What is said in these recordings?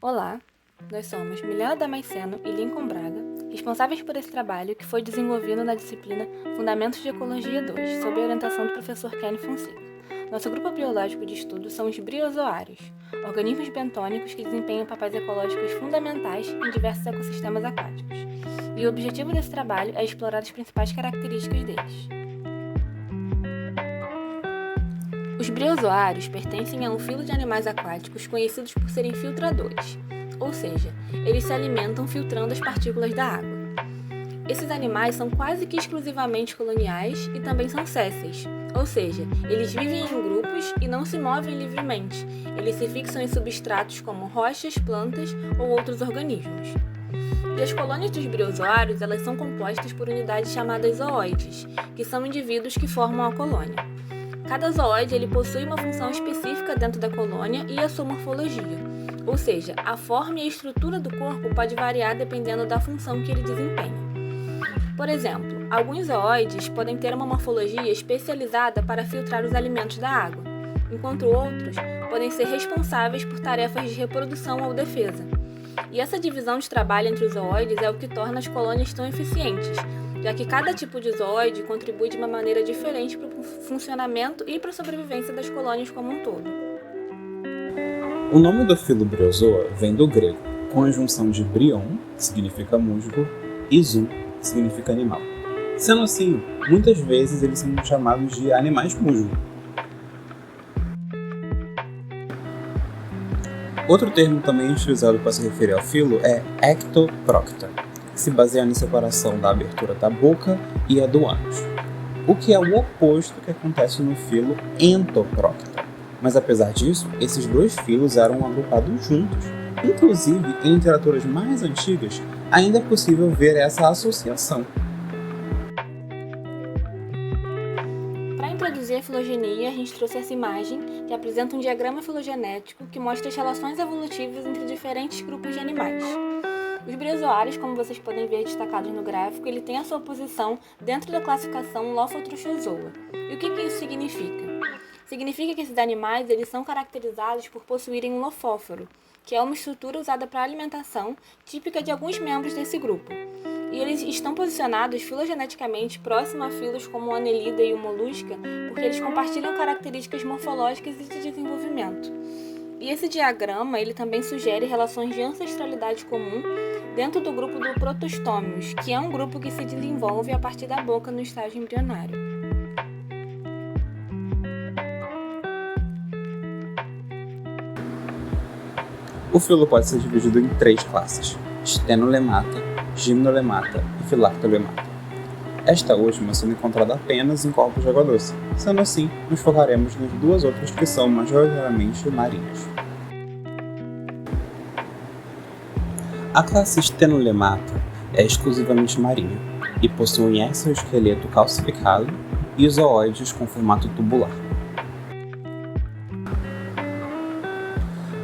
Olá, nós somos Milena Damasceno e Lincoln Braga, responsáveis por esse trabalho que foi desenvolvido na disciplina Fundamentos de Ecologia 2, sob a orientação do professor Kenny Fonseca. Nosso grupo biológico de estudo são os briozoários, organismos bentônicos que desempenham papéis ecológicos fundamentais em diversos ecossistemas aquáticos. E o objetivo desse trabalho é explorar as principais características deles. Os briozoários pertencem a um filo de animais aquáticos conhecidos por serem filtradores, ou seja, eles se alimentam filtrando as partículas da água. Esses animais são quase que exclusivamente coloniais e também são sésseis, ou seja, eles vivem em grupos e não se movem livremente, eles se fixam em substratos como rochas, plantas ou outros organismos. E as colônias dos briozoários elas são compostas por unidades chamadas zooides, que são indivíduos que formam a colônia. Cada zooide ele possui uma função específica dentro da colônia e a sua morfologia, ou seja, a forma e a estrutura do corpo pode variar dependendo da função que ele desempenha. Por exemplo, alguns zooides podem ter uma morfologia especializada para filtrar os alimentos da água, enquanto outros podem ser responsáveis por tarefas de reprodução ou defesa. E essa divisão de trabalho entre os zooides é o que torna as colônias tão eficientes, já que cada tipo de zooide contribui de uma maneira diferente para o funcionamento e para a sobrevivência das colônias como um todo. O nome do filo Briozoa vem do grego, com a junção de brion, que significa musgo, e zoo, que significa animal. Sendo assim, muitas vezes eles são chamados de animais musgo. Outro termo também utilizado para se referir ao filo é ectoprocta, que se baseia na separação da abertura da boca e a do ânus, o que é o oposto que acontece no filo entoprocta. Mas apesar disso, esses dois filos eram agrupados juntos. Inclusive, em literaturas mais antigas, ainda é possível ver essa associação. Para introduzir a filogenia, a gente trouxe essa imagem que apresenta um diagrama filogenético que mostra as relações evolutivas entre diferentes grupos de animais. Os briozoários, como vocês podem ver destacados no gráfico, ele tem a sua posição dentro da classificação Lophotrushozoa. E o que isso significa? Significa que esses animais eles são caracterizados por possuírem um lofóforo, que é uma estrutura usada para alimentação típica de alguns membros desse grupo. E eles estão posicionados filogeneticamente próximo a filos como o Annelida e o Molusca, porque eles compartilham características morfológicas e de desenvolvimento. E esse diagrama ele também sugere relações de ancestralidade comum dentro do grupo do Protostomius, que é um grupo que se desenvolve a partir da boca no estágio embrionário. O filo pode ser dividido em 3 classes: Stenolemata, Gymnolemata e Phylactolemata. Esta última sendo encontrada apenas em corpos de água doce. Sendo assim, nos focaremos nas duas outras que são majoritariamente marinhas. A classe Stenolemata é exclusivamente marinha e possui um exoesqueleto calcificado e zooides com formato tubular.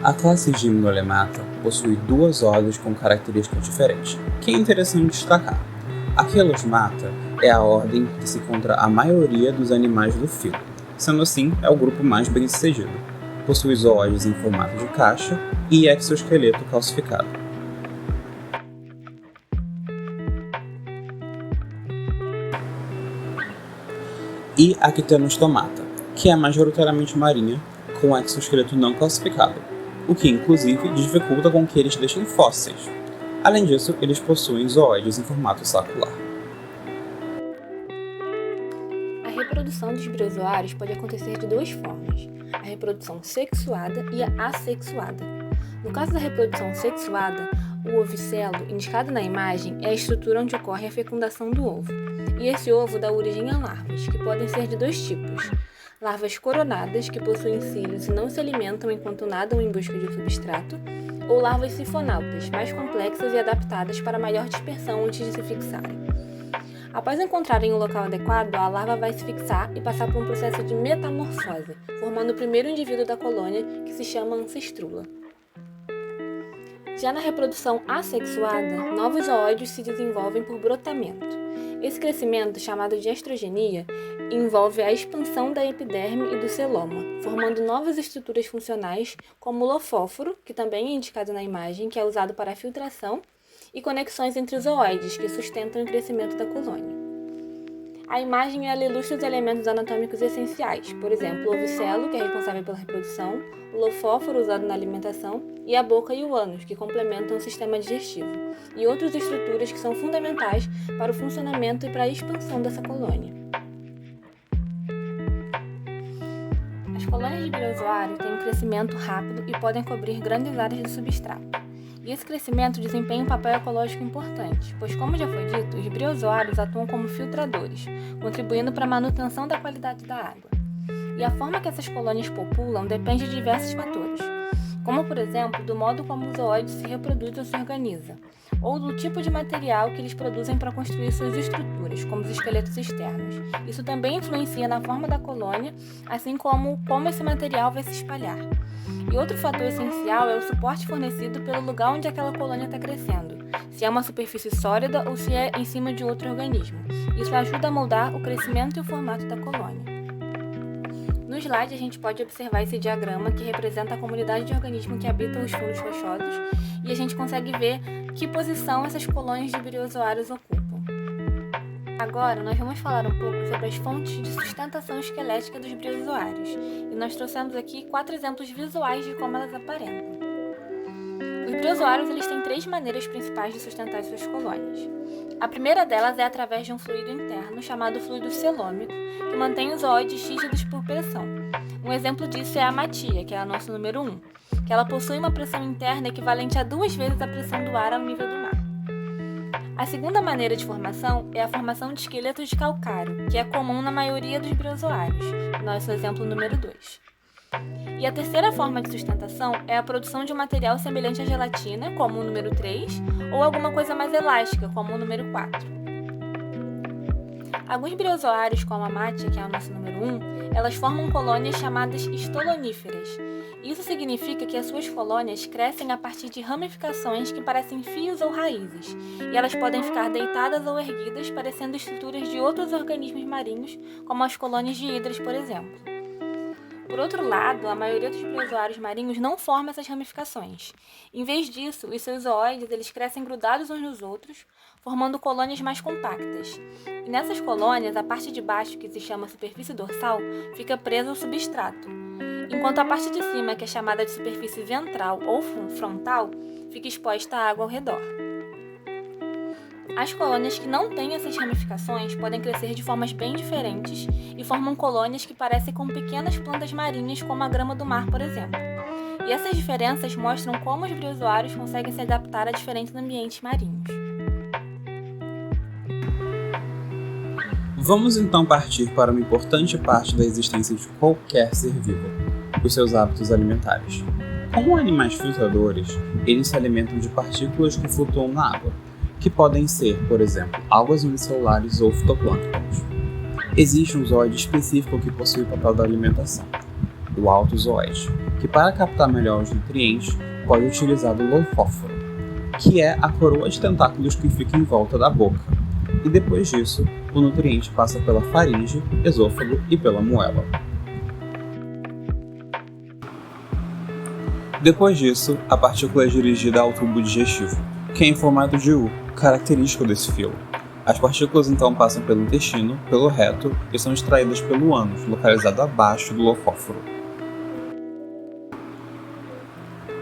A classe Gymnolemata possui 2 ordens com características diferentes, que é interessante destacar. A Chelosmata é a ordem que se encontra a maioria dos animais do filo, sendo assim, é o grupo mais bem-sucedido. Possui zooides em formato de caixa e exoesqueleto calcificado. E a Ctenostomata, que é majoritariamente marinha, com exoesqueleto não calcificado, o que inclusive dificulta com que eles deixem fósseis. Além disso, eles possuem zooides em formato sacular. A reprodução dos briozoários pode acontecer de 2 formas: a reprodução sexuada e a assexuada. No caso da reprodução sexuada, o ovicelo, indicado na imagem, é a estrutura onde ocorre a fecundação do ovo. E esse ovo dá origem a larvas, que podem ser de 2 tipos: larvas coronadas, que possuem cílios e não se alimentam enquanto nadam em busca de substrato, ou larvas sifonautas, mais complexas e adaptadas para maior dispersão antes de se fixarem. Após encontrarem o local adequado, a larva vai se fixar e passar por um processo de metamorfose, formando o primeiro indivíduo da colônia, que se chama ancestrula. Já na reprodução assexuada, novos zooides se desenvolvem por brotamento. Esse crescimento, chamado de estrogenia, envolve a expansão da epiderme e do celoma, formando novas estruturas funcionais como o lofóforo, que também é indicado na imagem, que é usado para a filtração, e conexões entre os zooides, que sustentam o crescimento da colônia. A imagem ilustra os elementos anatômicos essenciais, por exemplo, o ovicelo, que é responsável pela reprodução, o lofóforo usado na alimentação, e a boca e o ânus, que complementam o sistema digestivo, e outras estruturas que são fundamentais para o funcionamento e para a expansão dessa colônia. As colônias de briozoário têm um crescimento rápido e podem cobrir grandes áreas de substrato. E esse crescimento desempenha um papel ecológico importante, pois, como já foi dito, os briozoários atuam como filtradores, contribuindo para a manutenção da qualidade da água. E a forma que essas colônias populam depende de diversos fatores, como, por exemplo, do modo como o zooide se reproduz ou se organiza, ou do tipo de material que eles produzem para construir suas estruturas, como os esqueletos externos. Isso também influencia na forma da colônia, assim como esse material vai se espalhar. E outro fator essencial é o suporte fornecido pelo lugar onde aquela colônia está crescendo, se é uma superfície sólida ou se é em cima de outro organismo. Isso ajuda a moldar o crescimento e o formato da colônia. No slide a gente pode observar esse diagrama que representa a comunidade de organismos que habitam os fundos rochosos e a gente consegue ver que posição essas colônias de briozoários ocupam. Agora, nós vamos falar um pouco sobre as fontes de sustentação esquelética dos briozoários, e nós trouxemos aqui 4 exemplos visuais de como elas aparentam. Os briozoários eles têm 3 maneiras principais de sustentar suas colônias. A primeira delas é através de um fluido interno chamado fluido celômico, que mantém os zooides rígidos por pressão. Um exemplo disso é a matia, que é a nossa número 1, que ela possui uma pressão interna equivalente a 2 vezes a pressão do ar ao nível do mar. A segunda maneira de formação é a formação de esqueletos de calcário, que é comum na maioria dos briozoários, nosso exemplo número 2. E a terceira forma de sustentação é a produção de um material semelhante à gelatina, como o número 3, ou alguma coisa mais elástica, como o número 4. Alguns briozoários, como a mátia, que é o nosso número 1, elas formam colônias chamadas estoloníferas. Isso significa que as suas colônias crescem a partir de ramificações que parecem fios ou raízes, e elas podem ficar deitadas ou erguidas, parecendo estruturas de outros organismos marinhos, como as colônias de hidras, por exemplo. Por outro lado, a maioria dos briozoários marinhos não forma essas ramificações. Em vez disso, os seus zooides eles crescem grudados uns nos outros, formando colônias mais compactas. E nessas colônias, a parte de baixo, que se chama superfície dorsal, fica presa ao substrato, enquanto a parte de cima, que é chamada de superfície ventral ou frontal, fica exposta à água ao redor. As colônias que não têm essas ramificações podem crescer de formas bem diferentes e formam colônias que parecem com pequenas plantas marinhas, como a grama do mar, por exemplo. E essas diferenças mostram como os briozoários conseguem se adaptar a diferentes ambientes marinhos. Vamos então partir para uma importante parte da existência de qualquer ser vivo, os seus hábitos alimentares. Como animais filtradores, eles se alimentam de partículas que flutuam na água, que podem ser, por exemplo, algas unicelulares ou fitoplânctons. Existe um zooide específico que possui o papel da alimentação, o altozoide, que para captar melhor os nutrientes pode utilizar o lofóforo, que é a coroa de tentáculos que fica em volta da boca, e depois disso, o nutriente passa pela faringe, esôfago e pela moela. Depois disso, a partícula é dirigida ao tubo digestivo, que é em formato de U, característico desse filo. As partículas então passam pelo intestino, pelo reto e são extraídas pelo ânus, localizado abaixo do lofóforo.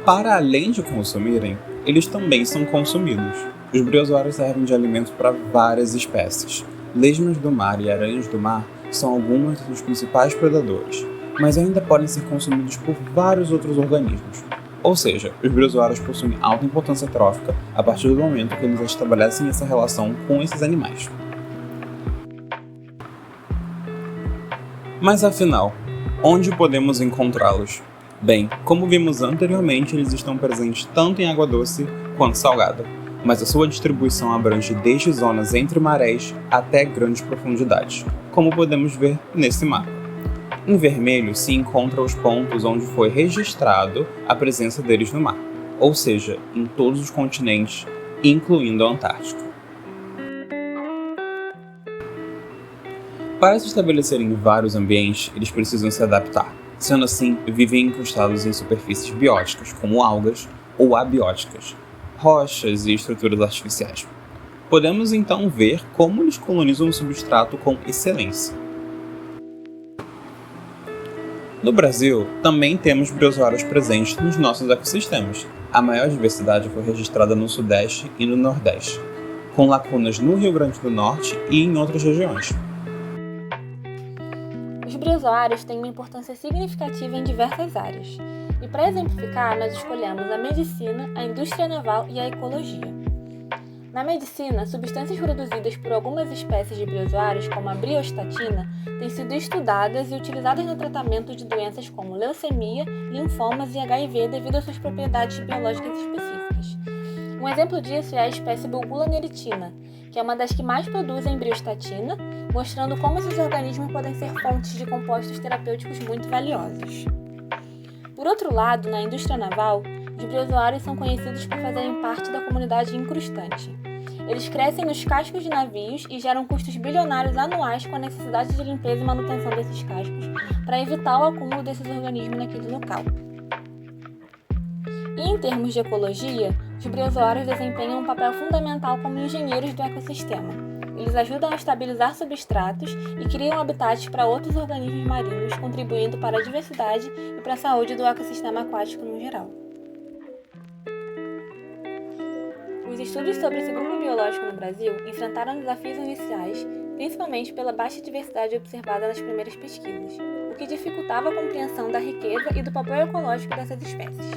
Para além de consumirem, eles também são consumidos. Os briozoários servem de alimento para várias espécies. Lesmas do mar e aranhas do mar são alguns dos principais predadores, mas ainda podem ser consumidos por vários outros organismos. Ou seja, os briozoários possuem alta importância trófica a partir do momento que eles estabelecem essa relação com esses animais. Mas afinal, onde podemos encontrá-los? Bem, como vimos anteriormente, eles estão presentes tanto em água doce quanto salgada, mas a sua distribuição abrange desde zonas entre marés até grandes profundidades, como podemos ver nesse mapa. Em vermelho se encontra os pontos onde foi registrado a presença deles no mar, ou seja, em todos os continentes, incluindo a Antártica. Para se estabelecerem em vários ambientes, eles precisam se adaptar. Sendo assim, vivem incrustados em superfícies bióticas, como algas ou abióticas, rochas e estruturas artificiais. Podemos então ver como eles colonizam o substrato com excelência. No Brasil, também temos briozoários presentes nos nossos ecossistemas. A maior diversidade foi registrada no Sudeste e no Nordeste, com lacunas no Rio Grande do Norte e em outras regiões. Os briozoários têm uma importância significativa em diversas áreas, e para exemplificar, nós escolhemos a medicina, a indústria naval e a ecologia. Na medicina, substâncias produzidas por algumas espécies de briozoários, como a briostatina, têm sido estudadas e utilizadas no tratamento de doenças como leucemia, linfomas e HIV devido às suas propriedades biológicas específicas. Um exemplo disso é a espécie Bulgula neritina, que é uma das que mais produzem briostatina, mostrando como esses organismos podem ser fontes de compostos terapêuticos muito valiosos. Por outro lado, na indústria naval, os briozoários são conhecidos por fazerem parte da comunidade incrustante. Eles crescem nos cascos de navios e geram custos bilionários anuais com a necessidade de limpeza e manutenção desses cascos para evitar o acúmulo desses organismos naquele local. E em termos de ecologia, os briozoários desempenham um papel fundamental como engenheiros do ecossistema. Eles ajudam a estabilizar substratos e criam habitats para outros organismos marinhos, contribuindo para a diversidade e para a saúde do ecossistema aquático no geral. Os estudos sobre esse grupo biológico no Brasil enfrentaram desafios iniciais, principalmente pela baixa diversidade observada nas primeiras pesquisas, o que dificultava a compreensão da riqueza e do papel ecológico dessas espécies.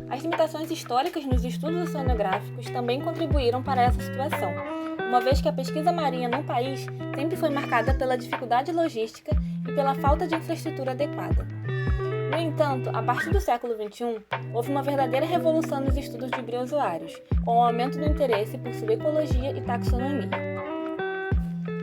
As limitações históricas nos estudos oceanográficos também contribuíram para essa situação, uma vez que a pesquisa marinha no país sempre foi marcada pela dificuldade logística e pela falta de infraestrutura adequada. No entanto, a partir do século XXI, houve uma verdadeira revolução nos estudos de briozoários, com o aumento do interesse por sua ecologia e taxonomia.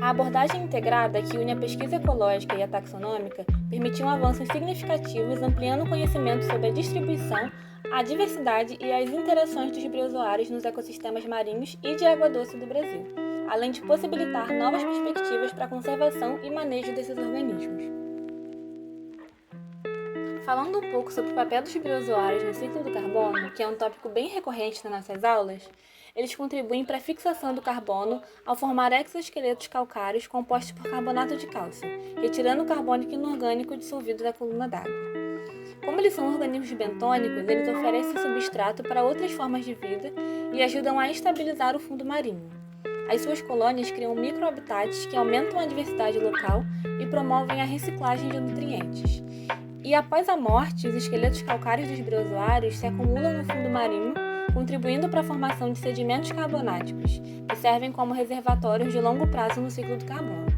A abordagem integrada, que une a pesquisa ecológica e a taxonômica, permitiu avanços significativos ampliando o conhecimento sobre a distribuição, a diversidade e as interações dos briozoários nos ecossistemas marinhos e de água doce do Brasil, além de possibilitar novas perspectivas para a conservação e manejo desses organismos. Falando um pouco sobre o papel dos briozoários no ciclo do carbono, que é um tópico bem recorrente nas nossas aulas, eles contribuem para a fixação do carbono ao formar exoesqueletos calcários compostos por carbonato de cálcio, retirando o carbono inorgânico dissolvido da coluna d'água. Como eles são organismos bentônicos, eles oferecem substrato para outras formas de vida e ajudam a estabilizar o fundo marinho. As suas colônias criam microhabitats que aumentam a diversidade local e promovem a reciclagem de nutrientes. E após a morte, os esqueletos calcários dos briozoários se acumulam no fundo marinho, contribuindo para a formação de sedimentos carbonáticos, que servem como reservatórios de longo prazo no ciclo do carbono.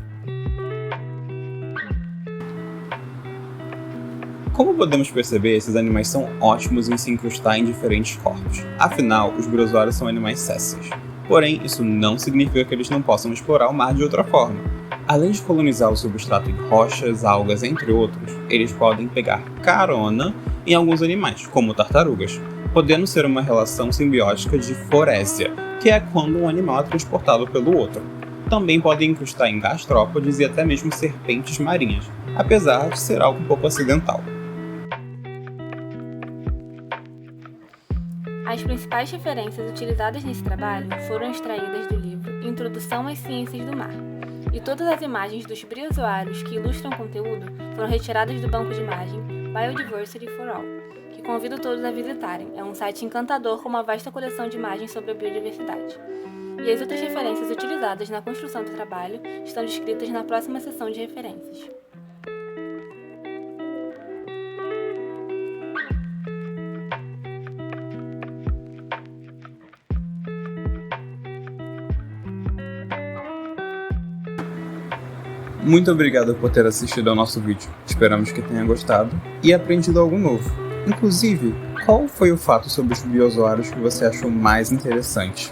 Como podemos perceber, esses animais são ótimos em se incrustar em diferentes corpos. Afinal, os briozoários são animais sésseis. Porém, isso não significa que eles não possam explorar o mar de outra forma. Além de colonizar o substrato em rochas, algas, entre outros, eles podem pegar carona em alguns animais, como tartarugas, podendo ser uma relação simbiótica de forésia, que é quando um animal é transportado pelo outro. Também podem incrustar em gastrópodes e até mesmo serpentes marinhas, apesar de ser algo um pouco acidental. As principais referências utilizadas nesse trabalho foram extraídas do livro Introdução às Ciências do Mar, e todas as imagens dos briozoários que ilustram o conteúdo foram retiradas do banco de imagem Biodiversity for All, que convido todos a visitarem. É um site encantador com uma vasta coleção de imagens sobre a biodiversidade. E as outras referências utilizadas na construção do trabalho estão descritas na próxima seção de referências. Muito obrigado por ter assistido ao nosso vídeo. Esperamos que tenha gostado e aprendido algo novo. Inclusive, qual foi o fato sobre os briozoários que você achou mais interessante?